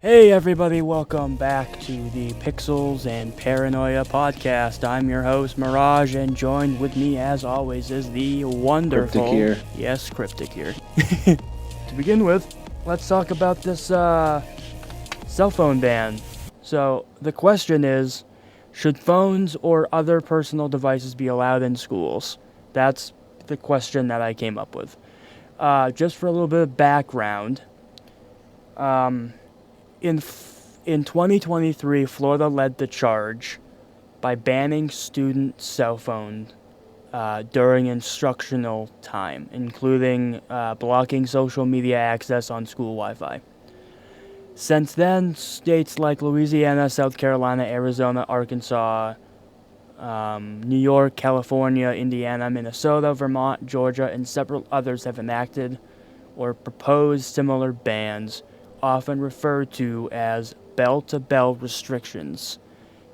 Hey everybody, welcome back to the Pixels and Paranoia podcast. I'm your host, Mirage, and joined with me as always is the wonderful... Cryptic here. Yes, Cryptic here. To begin with, let's talk about this cell phone ban. So, the question is, should phones or other personal devices be allowed in schools? That's the question that I came up with. Just for a little bit of background, In 2023, Florida led the charge by banning student cell phones during instructional time, including blocking social media access on school Wi-Fi. Since then, states like Louisiana, South Carolina, Arizona, Arkansas, New York, California, Indiana, Minnesota, Vermont, Georgia, and several others have enacted or proposed similar bans, often referred to as bell-to-bell restrictions,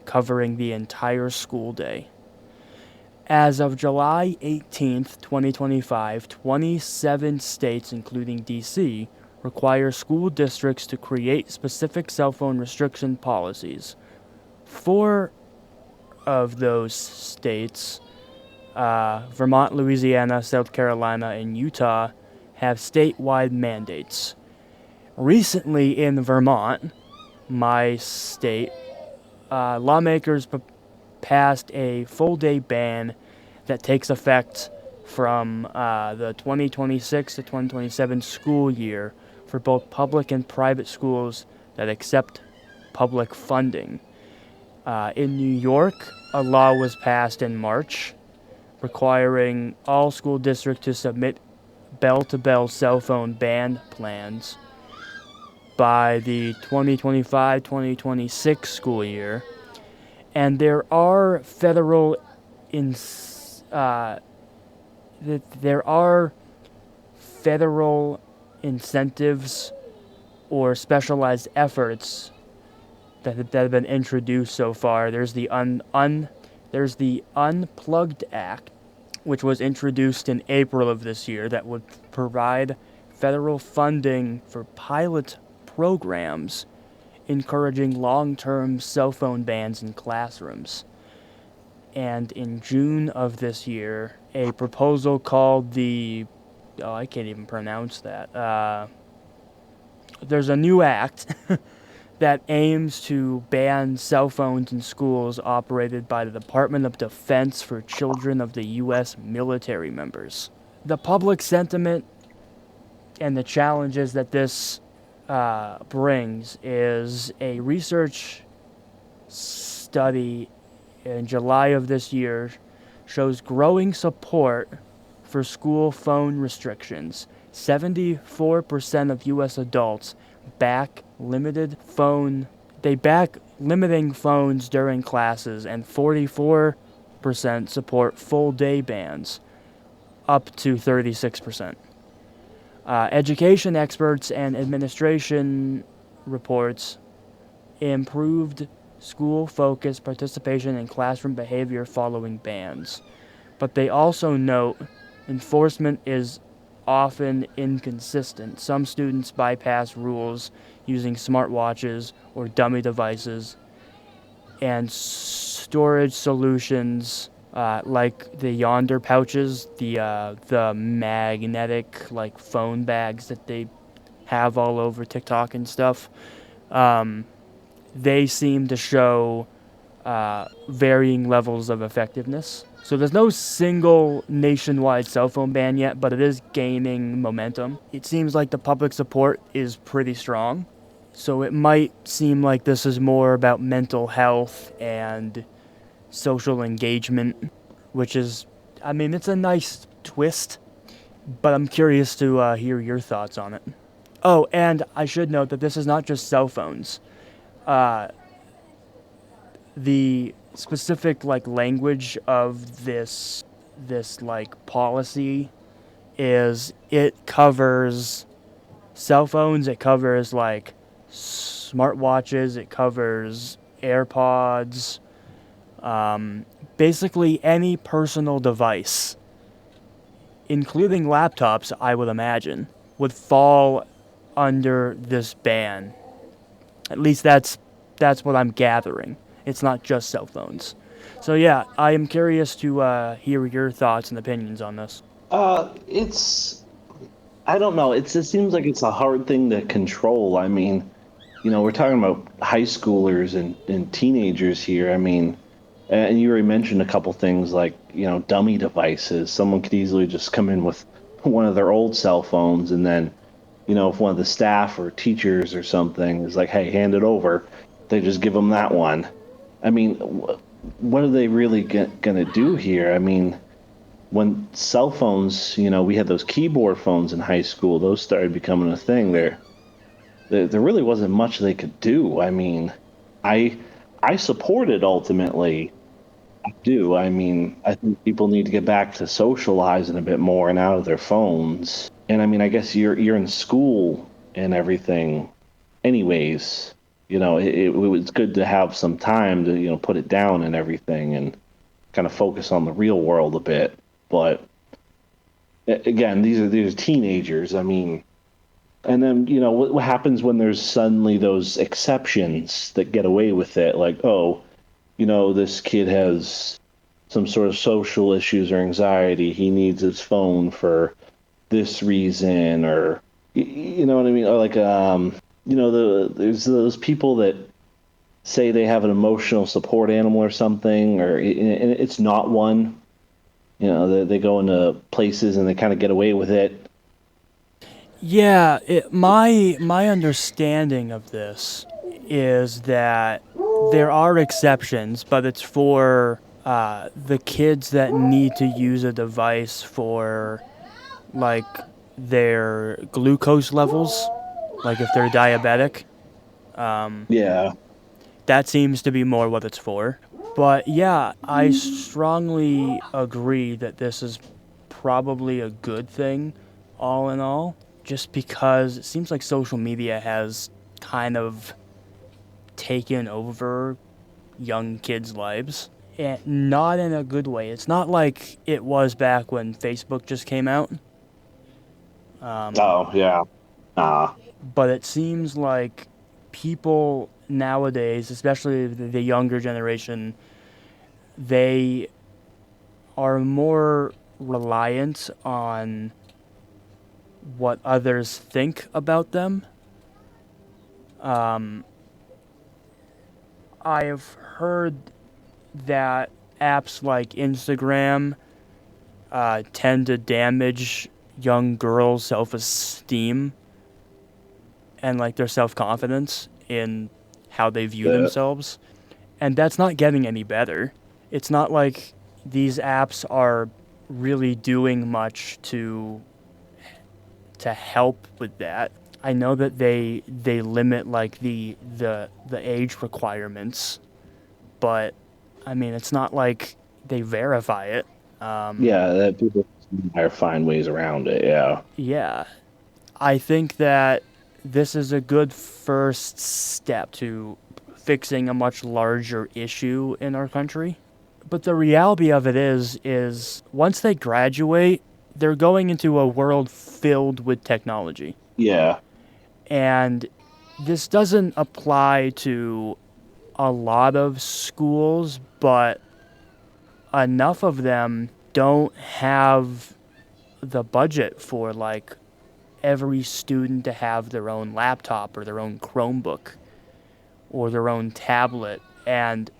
covering the entire school day. As of July 18th, 2025, 27 states, including D.C., require school districts to create specific cell phone restriction policies. 4 of those states, Vermont, Louisiana, South Carolina, and Utah, have statewide mandates. Recently in Vermont, my state, lawmakers passed a full-day ban that takes effect from the 2026 to 2027 school year for both public and private schools that accept public funding. In New York, a law was passed in March requiring all school districts to submit bell-to-bell cell phone ban plans by the 2025-2026 school year, and there are federal incentives or specialized efforts that have been introduced so far. There's the Unplugged Act, which was introduced in April of this year, that would provide federal funding for pilot programs encouraging long-term cell phone bans in classrooms. And in June of this year, a proposal called I can't even pronounce that. There's a new act that aims to ban cell phones in schools operated by the Department of Defense for children of the U.S. military members. The public sentiment and the challenges that this brings is a research study in July of this year shows growing support for school phone restrictions. 74% of U.S. adults back limiting phones during classes, and 44% support full-day bans, up to 36%. Education experts and administration reports improved school-focused participation in classroom behavior following bans. But they also note enforcement is often inconsistent. Some students bypass rules using smartwatches or dummy devices, and storage solutions like the Yonder pouches, the magnetic phone bags that they have all over TikTok and stuff, they seem to show varying levels of effectiveness. So there's no single nationwide cell phone ban yet, but it is gaining momentum. It seems like the public support is pretty strong. So it might seem like this is more about mental health and social engagement, which is, it's a nice twist, but I'm curious to hear your thoughts on it. Oh, and I should note that this is not just cell phones. The specific language of this policy is it covers cell phones, it covers smartwatches, it covers AirPods, basically any personal device, including laptops, I would imagine, would fall under this ban. At least that's what I'm gathering. It's not just cell phones. So yeah, I am curious to hear your thoughts and opinions on this. It's I don't know. It just seems like it's a hard thing to control. I mean, we're talking about high schoolers and teenagers here. I mean, and you already mentioned a couple things like, dummy devices. Someone could easily just come in with one of their old cell phones, and then, if one of the staff or teachers or something is like, hey, hand it over, they just give them that one. I mean, what are they really going to do here? I mean, when cell phones, we had those keyboard phones in high school, those started becoming a thing there really wasn't much they could do. I mean, I I support it ultimately. I do. I mean, I think people need to get back to socializing a bit more and out of their phones. And I mean, I guess you're in school and everything anyways. It was good to have some time to, put it down and everything and kind of focus on the real world a bit. But again, these are teenagers. I mean, and then, what happens when there's suddenly those exceptions that get away with it? Like, oh, this kid has some sort of social issues or anxiety. He needs his phone for this reason, or you know what I mean? Or like, there's those people that say they have an emotional support animal or something, and it's not one. They go into places and they kind of get away with it. Yeah, my understanding of this is that there are exceptions, but it's for the kids that need to use a device for like their glucose levels, like if they're diabetic. Yeah, That seems to be more what it's for. But yeah, I strongly agree that this is probably a good thing, all in all, just because it seems like social media has kind of taken over young kids' lives. And not in a good way. It's not like it was back when Facebook just came out, oh yeah. but it seems like people nowadays, especially the younger generation, they are more reliant on what others think about them. I've heard that apps like Instagram tend to damage young girls' self esteem and like their self confidence in how they view Yeah. themselves. And that's not getting any better. It's not like these apps are really doing much to help with that. I know that they limit like the age requirements, but I mean it's not like they verify it. Yeah, that people find ways around it. Yeah. Yeah, I think that this is a good first step to fixing a much larger issue in our country. But the reality of it is once they graduate, they're going into a world filled with technology. Yeah. And this doesn't apply to a lot of schools, but enough of them don't have the budget for like every student to have their own laptop or their own Chromebook or their own tablet. And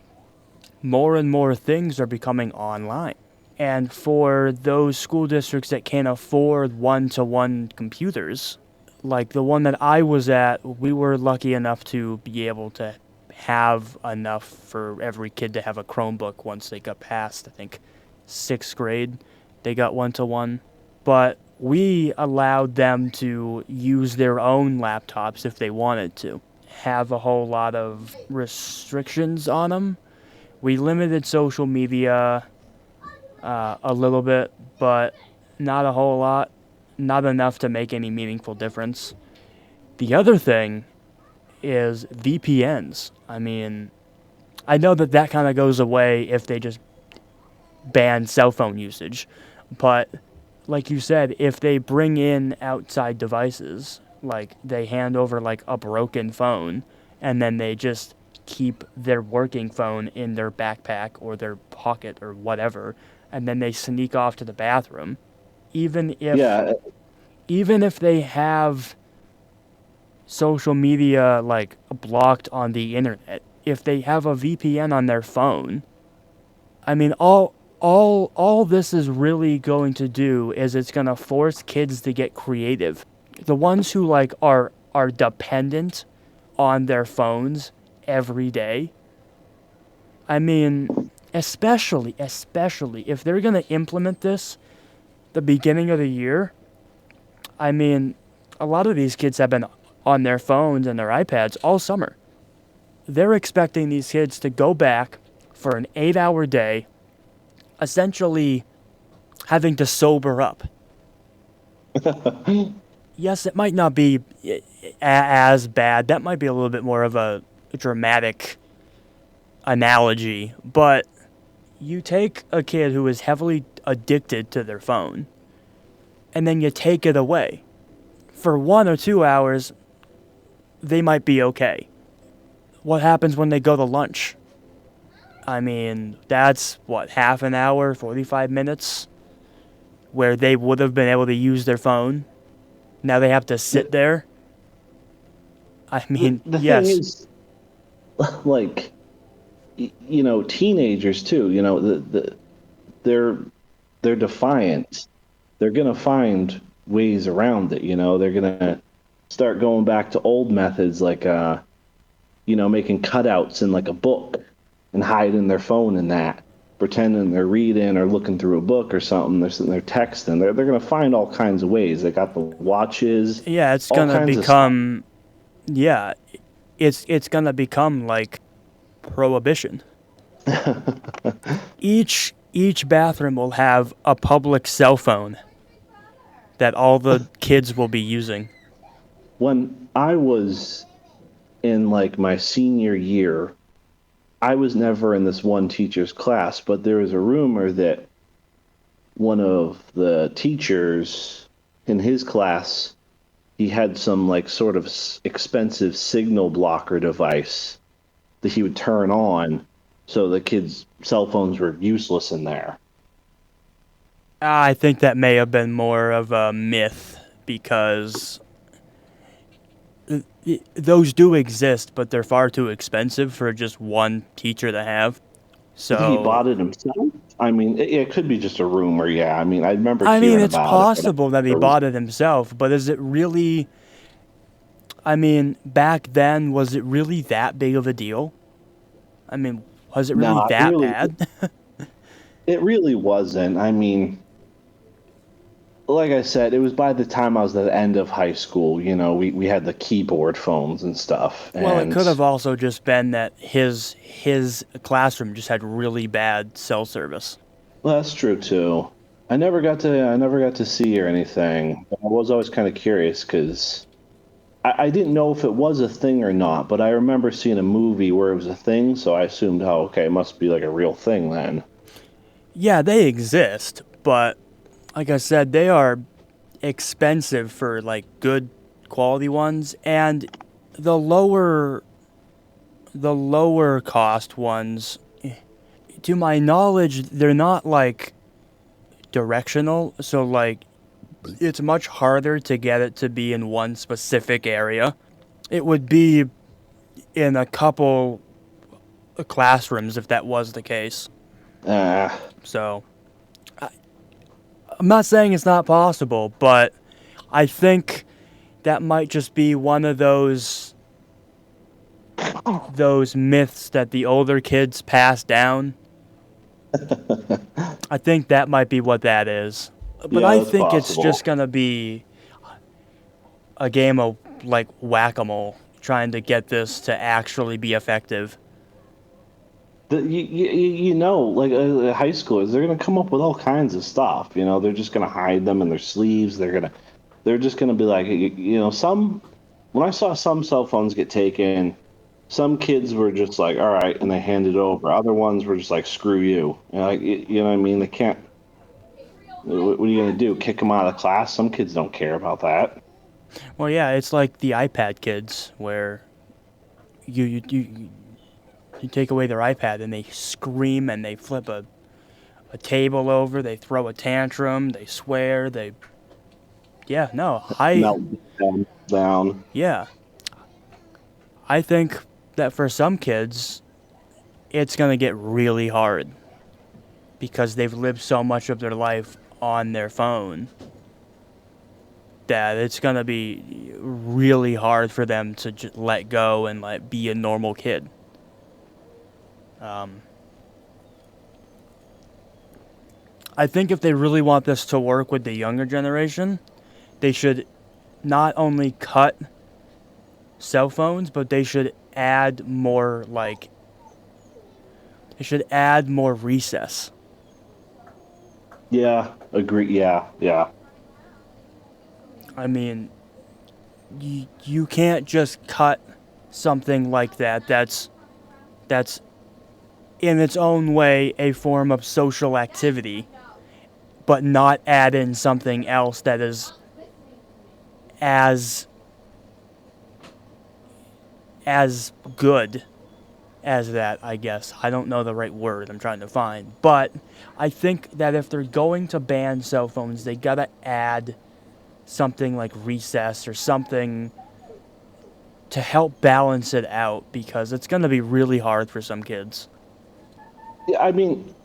more things are becoming online. And for those school districts that can't afford one to one computers, like the one that I was at, we were lucky enough to be able to have enough for every kid to have a Chromebook once they got past, I think, sixth grade. They got one to one. But we allowed them to use their own laptops if they wanted to. Have a whole lot of restrictions on them. We limited social media a little bit, but not a whole lot. Not enough to make any meaningful difference. The other thing is VPNs. I mean, I know that that kind of goes away if they just ban cell phone usage, but like you said, if they bring in outside devices, like they hand over like a broken phone and then they just keep their working phone in their backpack or their pocket or whatever, and then they sneak off to the bathroom. Even if Yeah, even if they have social media like blocked on the internet, if they have a VPN on their phone, I mean all this is really going to do is it's going to force kids to get creative. The ones who like are dependent on their phones every day. I mean, especially if they're going to implement this the beginning of the year. I mean, a lot of these kids have been on their phones and their iPads all summer. They're expecting these kids to go back for an 8-hour day, essentially having to sober up. Yes, it might not be as bad. That might be a little bit more of a dramatic analogy, but you take a kid who is heavily addicted to their phone and then you take it away. For 1 or 2 hours, they might be okay. What happens when they go to lunch? I mean, that's what, half an hour, 45 minutes where they would have been able to use their phone. Now they have to sit there. I mean, the thing yes. is, like, teenagers too. They're they're defiant. They're gonna find ways around it. They're gonna start going back to old methods like making cutouts in like a book and hiding their phone in that, pretending they're reading or looking through a book or something. They're sitting there texting. They're gonna find all kinds of ways. They got the watches, Yeah, it's all going to kinds of stuff. become yeah, it's going to become like prohibition. Each bathroom will have a public cell phone that all the kids will be using. When I was in like my senior year, I was never in this one teacher's class, but there was a rumor that one of the teachers in his class, he had some like sort of expensive signal blocker device that he would turn on so the kids' cell phones were useless in there. I think that may have been more of a myth because those do exist, but they're far too expensive for just one teacher to have. You think he So, bought it himself? I mean, it could be just a rumor, yeah. I mean, I remember I mean, hearing it's about it, but possible that he it was bought it himself, but is it really. I mean, back then, was it really that big of a deal? I mean, was it really no, that bad? it really wasn't. I mean, like I said, it was by the time I was at the end of high school. We had the keyboard phones and stuff, Well, it and could have also just been that his classroom just had really bad cell service. well, that's true too. I never got to see or anything. But I was always kind of curious because I didn't know if it was a thing or not. But I remember seeing a movie where it was a thing, so I assumed, oh, okay, it must be like a real thing then. Yeah, they exist, but like I said, they are expensive for like good quality ones, and the lower the lower cost ones, to my knowledge, they're not like directional, so like it's much harder to get it to be in one specific area. It would be in a couple classrooms if that was the case. Uh, So I'm not saying it's not possible, but I think that might just be one of those myths that the older kids pass down. I think that might be what that is. But yeah, I that's think it's just possible. gonna be a game of like whack-a-mole, trying to get this to actually be effective. Like high schoolers, they're gonna come up with all kinds of stuff. They're just gonna hide them in their sleeves. They're just gonna be like, some. When I saw some cell phones get taken, some kids were just like, all right, and they handed it over. Other ones were just like, screw you. Like, you know what I mean? They can't. What are you gonna do? Kick them out of the class? Some kids don't care about that. Well, yeah, it's like the iPad kids, where you take away their iPad and they scream and they flip a table over, they throw a tantrum, they swear, they yeah, no, I Down. yeah. I think that for some kids it's going to get really hard because they've lived so much of their life on their phone that it's going to be really hard for them to let go and be a normal kid. I think if they really want this to work with the younger generation, they should not only cut cell phones, but they should add more recess. Yeah, agree. Yeah, yeah. I mean, you can't just cut something like that that's in its own way a form of social activity, but not add in something else that is as good as that, I guess. I don't know the right word I'm trying to find. But I think that if they're going to ban cell phones, they gotta add something like recess or something to help balance it out because it's gonna be really hard for some kids. Yeah, I mean,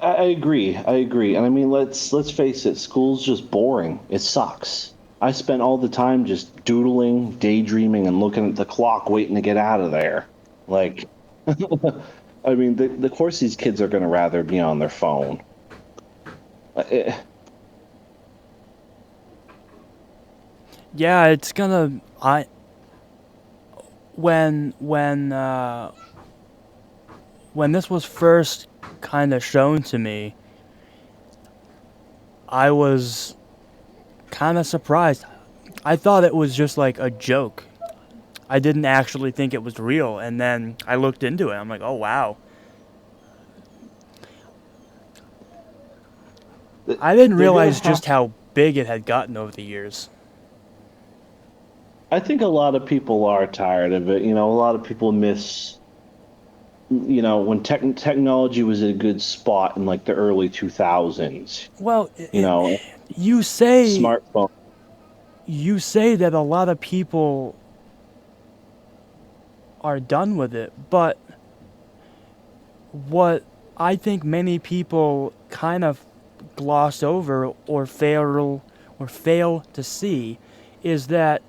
I agree. I agree. And I mean, let's face it, school's just boring. It sucks. I spent all the time just doodling, daydreaming, and looking at the clock, waiting to get out of there. Like, I mean, the course these kids are going to rather be on their phone. Eh, Yeah, it's gonna. I when this was first kind of shown to me, I was kind of surprised. I thought it was just like a joke. I didn't actually think it was real, and then I looked into it. I'm like, oh wow. I didn't they're going to realize have. just how big it had gotten over the years. I think a lot of people are tired of it. You know, a lot of people miss, you know, when technology was at a good spot in like the early 2000s. Well, You know, you say smartphone. you say that a lot of people are done with it, but what I think many people kind of gloss over or fail to see is that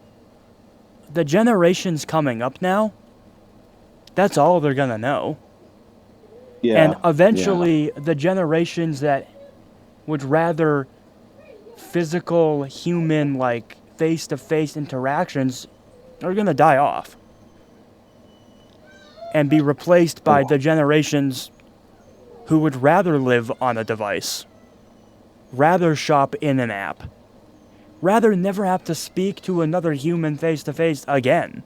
the generations coming up now, that's all they're going to know. And Yeah, yeah. eventually the generations that would rather physical human face-to-face interactions are going to die off and be replaced by the generations who would rather live on a device, rather shop in an app, rather never have to speak to another human face to face again.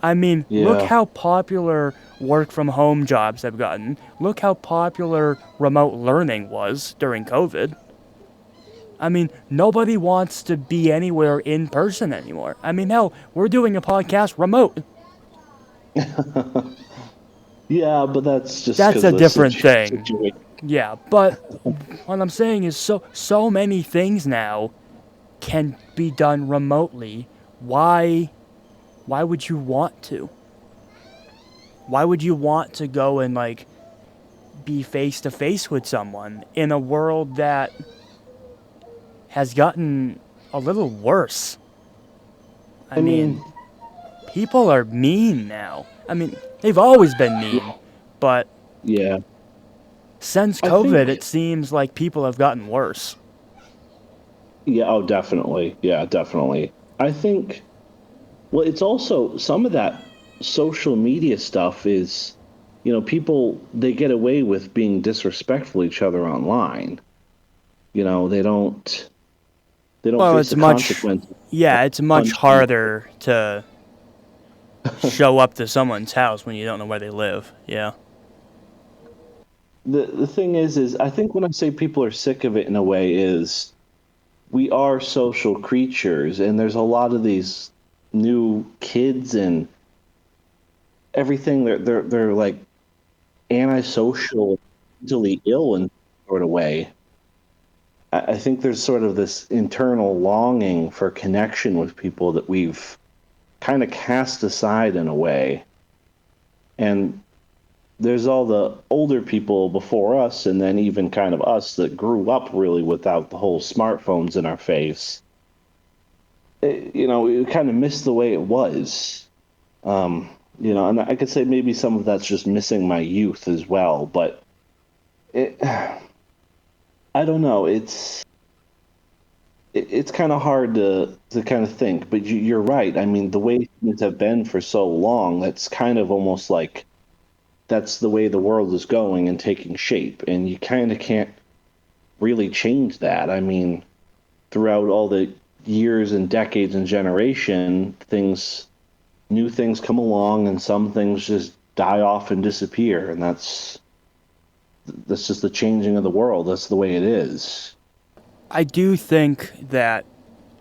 I mean, look Yeah. how popular work from home jobs have gotten. Look how popular remote learning was during COVID. I mean, nobody wants to be anywhere in person anymore. I mean, hell, we're doing a podcast remote. Yeah, but that's just That's because a the different thing. situation. Yeah, but what I'm saying is so many things now can be done remotely. Why would you want to? Why would you want to go and be face to face with someone in a world that has gotten a little worse? I I mean, mean, people are mean now. I mean, they've always been mean, but yeah. since I COVID, it think, seems like people have gotten worse. yeah, oh, definitely. Yeah, definitely. I think, well, it's also some of that social media stuff is, you know, people, they get away with being disrespectful to each other online. You know, they don't Well, face it's the much, consequences of yeah, it's much punishment. harder to show up to someone's house when you don't know where they live. Yeah. The thing is I think when I say people are sick of it in a way is we are social creatures, and there's a lot of these. new kids and everything. They're like antisocial, mentally ill in sort of way. I think there's sort of this internal longing for connection with people that we've kind of cast aside in a way. And there's all the older people before us, and then even kind of us that grew up really without the whole smartphones in our face. We kind of miss the way it was. And I could say maybe some of that's just missing my youth as well, but I don't know. It's kind of hard to kind of think, but you're right. I mean, the way things have been for so long, that's kind of almost like that's the way the world is going and taking shape, and you kind of can't really change that. I mean, throughout all the years and decades and generation, new things come along, and some things just die off and disappear, and that's just the changing of the world. That's the way it is. I do think that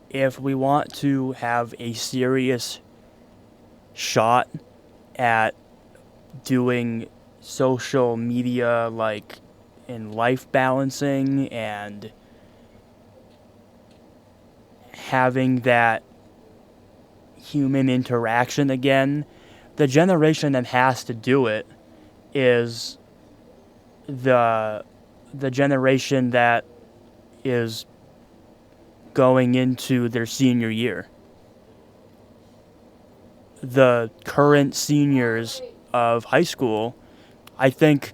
if we want to have a serious shot at doing social media like in life balancing and having that human interaction again, the generation that has to do it is the generation that is going into their senior year. The current seniors of high school, I think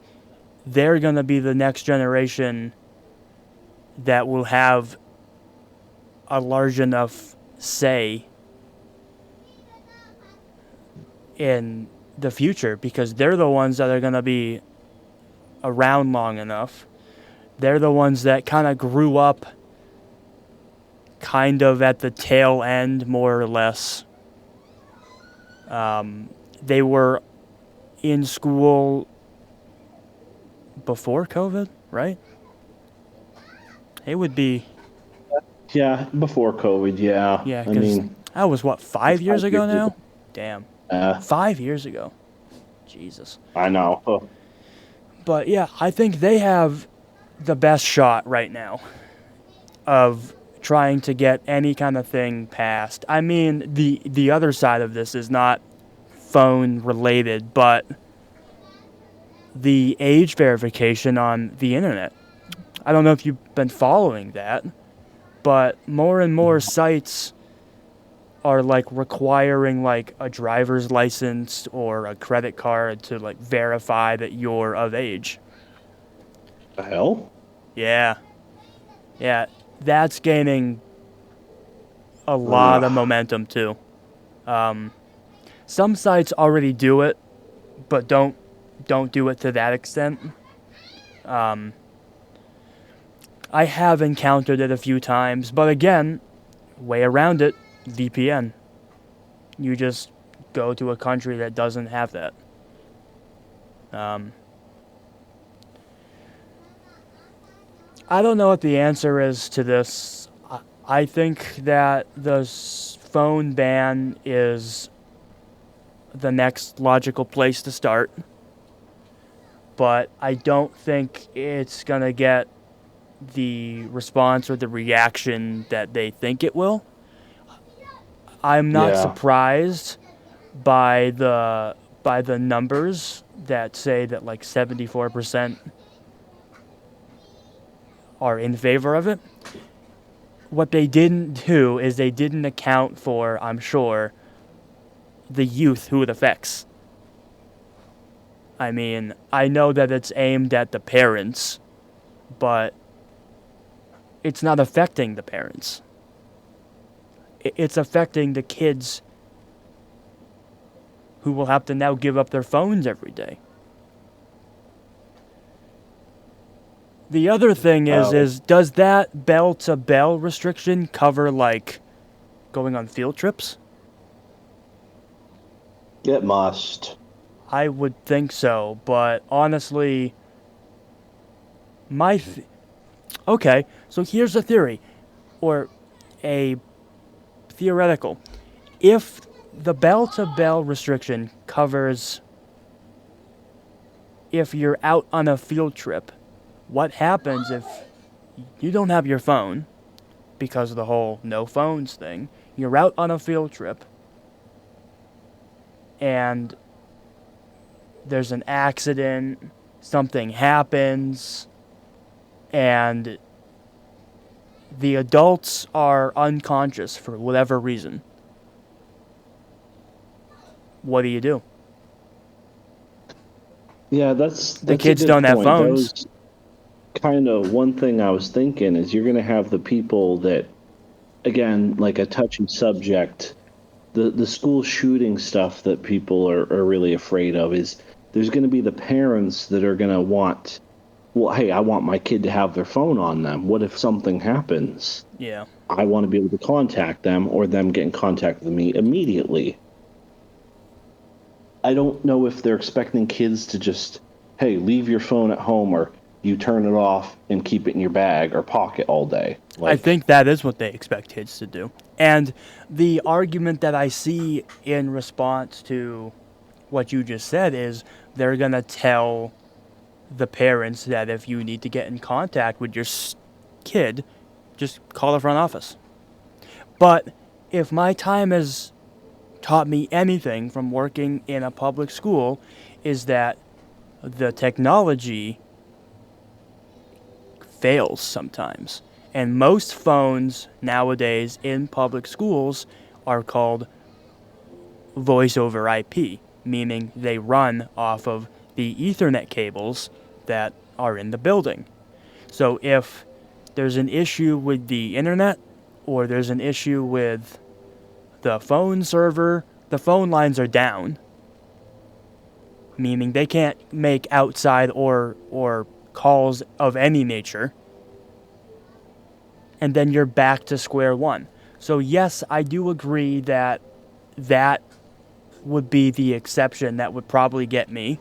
they're going to be the next generation that will have a large enough say in the future because they're the ones that are going to be around long enough. They're the ones that kind of grew up kind of at the tail end, more or less. They were in school before COVID, right? It would be, Yeah, before COVID, yeah. yeah, I because mean, that was what, it's 5 years ago 5 years now? ago. Damn. Uh, 5 years ago. Jesus. I know. Oh, But yeah, I think they have the best shot right now of trying to get any kind of thing passed. I mean, the other side of this is not phone related, but the age verification on the internet. I don't know if you've been following that, but more and more sites are like requiring like a driver's license or a credit card to like verify that you're of age. the hell? Yeah. Yeah, that's gaining a lot of Ugh. momentum too. Some sites already do it, but don't do it to that extent. I have encountered it a few times, but again, way around it, VPN. You just go to a country that doesn't have that. I don't know what the answer is to this. I think that the phone ban is the next logical place to start, but I don't think it's going to get the response or the reaction that they think it will. I'm not Yeah. surprised by the numbers that say that like 74% are in favor of it. What they didn't do is they didn't account for, I'm sure, the youth who it affects. I mean, I know that it's aimed at the parents, but it's not affecting the parents. It's affecting the kids who will have to now give up their phones every day. The other thing Oh, is does that bell to bell restriction cover like going on field trips? it must. I would think so, but honestly, my okay. So here's a theory, or a theoretical. if the bell-to-bell restriction covers if you're out on a field trip, what happens if you don't have your phone because of the whole no phones thing? You're out on a field trip and there's an accident, something happens, and the adults are unconscious for whatever reason. What do you do? Yeah, that's The a kids good don't have point. That phones. was kind of one thing I was thinking is you're going to have the people that, again, like a touchy subject, the school shooting stuff that people are really afraid of is there's going to be the parents that are going to want, well, hey, I want my kid to have their phone on them. What if something happens? Yeah. I want to be able to contact them or them get in contact with me immediately. I don't know if they're expecting kids to just, hey, leave your phone at home or you turn it off and keep it in your bag or pocket all day. I Like, think that is what they expect kids to do. And the argument that I see in response to what you just said is they're going to tell the parents that if you need to get in contact with your kid, just call the front office. But if my time has taught me anything from working in a public school, is that the technology fails sometimes. And most phones nowadays in public schools are called voice over IP, meaning they run off of the Ethernet cables that are in the building. So if there's an issue with the internet or there's an issue with the phone server, the phone lines are down, meaning they can't make outside or calls of any nature. And then you're back to square one. So yes, I do agree that that would be the exception that would probably get me,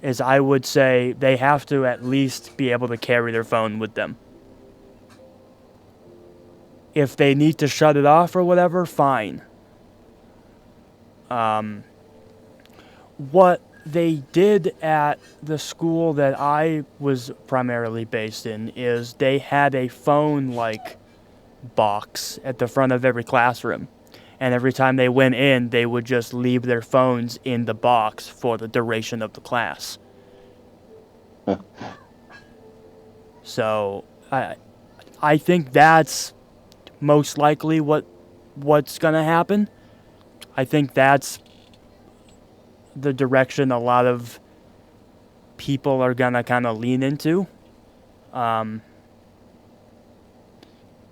is I would say they have to at least be able to carry their phone with them. If they need to shut it off or whatever, fine. What they did at the school that I was primarily based in is they had a phone-like box at the front of every classroom. And every time they went in, they would just leave their phones in the box for the duration of the class. So I think that's most likely what's going to happen. I think that's the direction a lot of people are going to kind of lean into,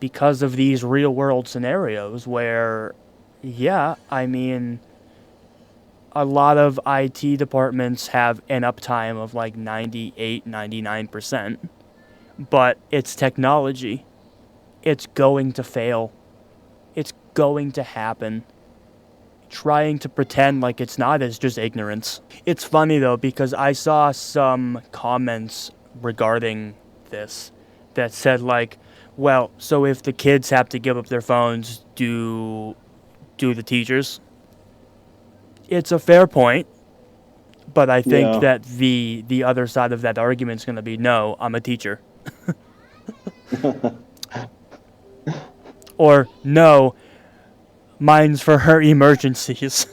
because of these real world scenarios where, yeah, I mean, a lot of IT departments have an uptime of like 98, 99%, but it's technology. It's going to fail. It's going to happen. Trying to pretend like it's not is just ignorance. It's funny though, because I saw some comments regarding this that said like, well, so if the kids have to give up their phones, do the teachers? It's a fair point, but I think yeah. that the other side of that argument is going to be, no, I'm a teacher. Or, no, mine's for her emergencies.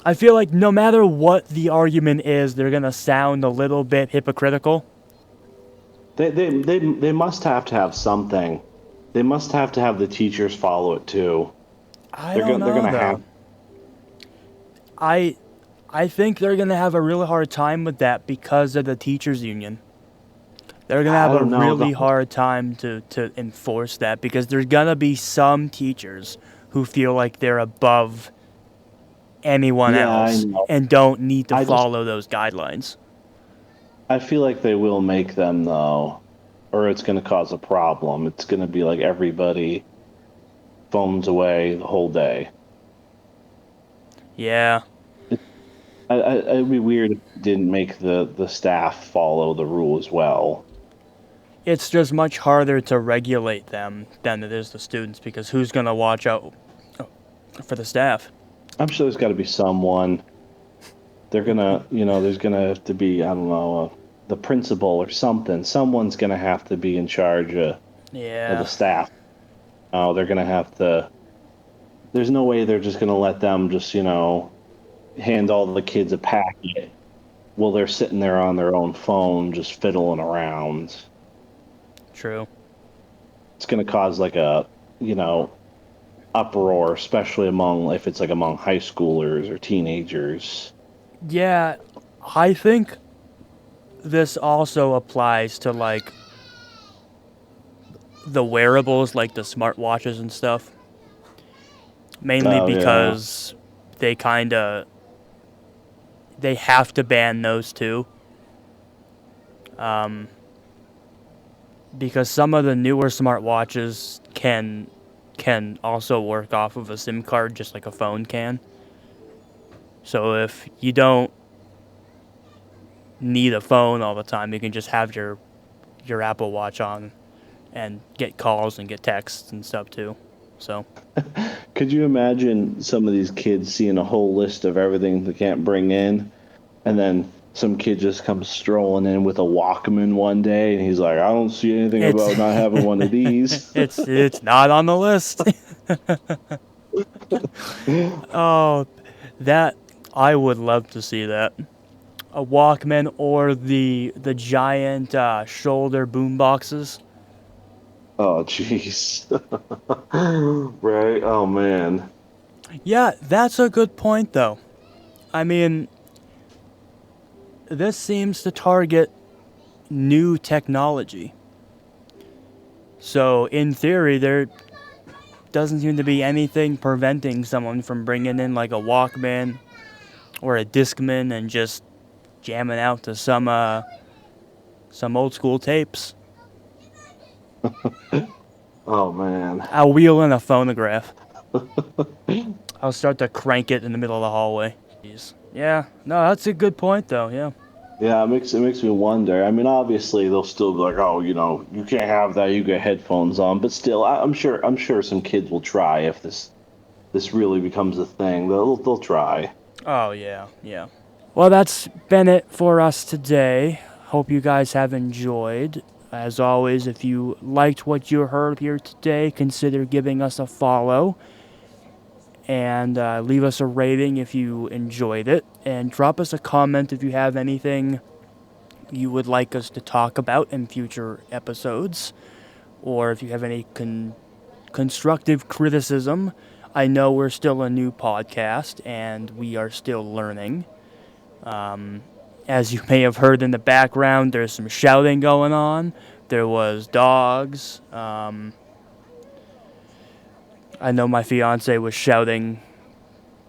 I feel like no matter what the argument is, they're going to sound a little bit hypocritical. They must have to have something. They must have to have the teachers follow it too. I don't They're know, gonna have. though. I think they're going to have a really hard time with that because of the teachers union. They're going to I have a don't know. really hard time to enforce that because there's going to be some teachers who feel like they're above anyone Yeah, I else know. and don't need to I just follow those guidelines. I feel like they will make them though, or it's gonna cause a problem. It's gonna be like everybody phones away the whole day. Yeah. It'd be weird if it didn't make the staff follow the rule as well. It's just much harder to regulate them than it is the students because who's going to watch out? Oh, for the staff. I'm sure there's got to be someone. They're gonna, there's gonna have to be, I don't know, the principal or something. Someone's gonna have to be in charge of the Yeah. staff. Oh, they're gonna have to. There's no way they're just gonna let them just, hand all the kids a packet while they're sitting there on their own phone just fiddling around. True. It's gonna cause like a, uproar, especially if it's like among high schoolers or teenagers. Yeah, I think this also applies to like the wearables, like the smartwatches and stuff. Mainly Oh, yeah. because they have to ban those too. Because some of the newer smartwatches can also work off of a SIM card just like a phone can. So if you don't need a phone all the time, you can just have your Apple Watch on and get calls and get texts and stuff too. So Could you imagine some of these kids seeing a whole list of everything they can't bring in, and then some kid just comes strolling in with a Walkman one day, and he's like, "I don't see anything about not having one of these." it's not on the list. Oh, that I would love to see that. A Walkman or the giant shoulder boom boxes. Oh, jeez. Right? Oh, man. Yeah, that's a good point though. I mean, this seems to target new technology. So in theory, there doesn't seem to be anything preventing someone from bringing in like a Walkman or a Discman and just jamming out to some old school tapes. Oh, man. I'll wheel in a phonograph. I'll start to crank it in the middle of the hallway. Jeez. Yeah, no, that's a good point though. Yeah. Yeah, it makes me wonder. I mean, obviously they'll still be like, "Oh, you can't have that. You get headphones on." But still, I'm sure some kids will try if this really becomes a thing. They'll try. Oh yeah, yeah. Well, that's been it for us today. Hope you guys have enjoyed. As always, if you liked what you heard here today, consider giving us a follow. And leave us a rating if you enjoyed it. And drop us a comment if you have anything you would like us to talk about in future episodes. Or if you have any constructive criticism. I know we're still a new podcast and we are still learning. As you may have heard in the background, there's some shouting going on. There was dogs. I know my fiance was shouting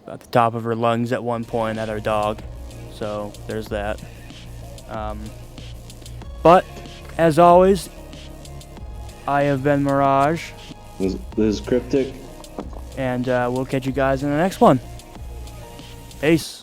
at the top of her lungs at one point at our dog. So there's that. But as always, I have been Mirage. This is Cryptic. And we'll catch you guys in the next one. Peace.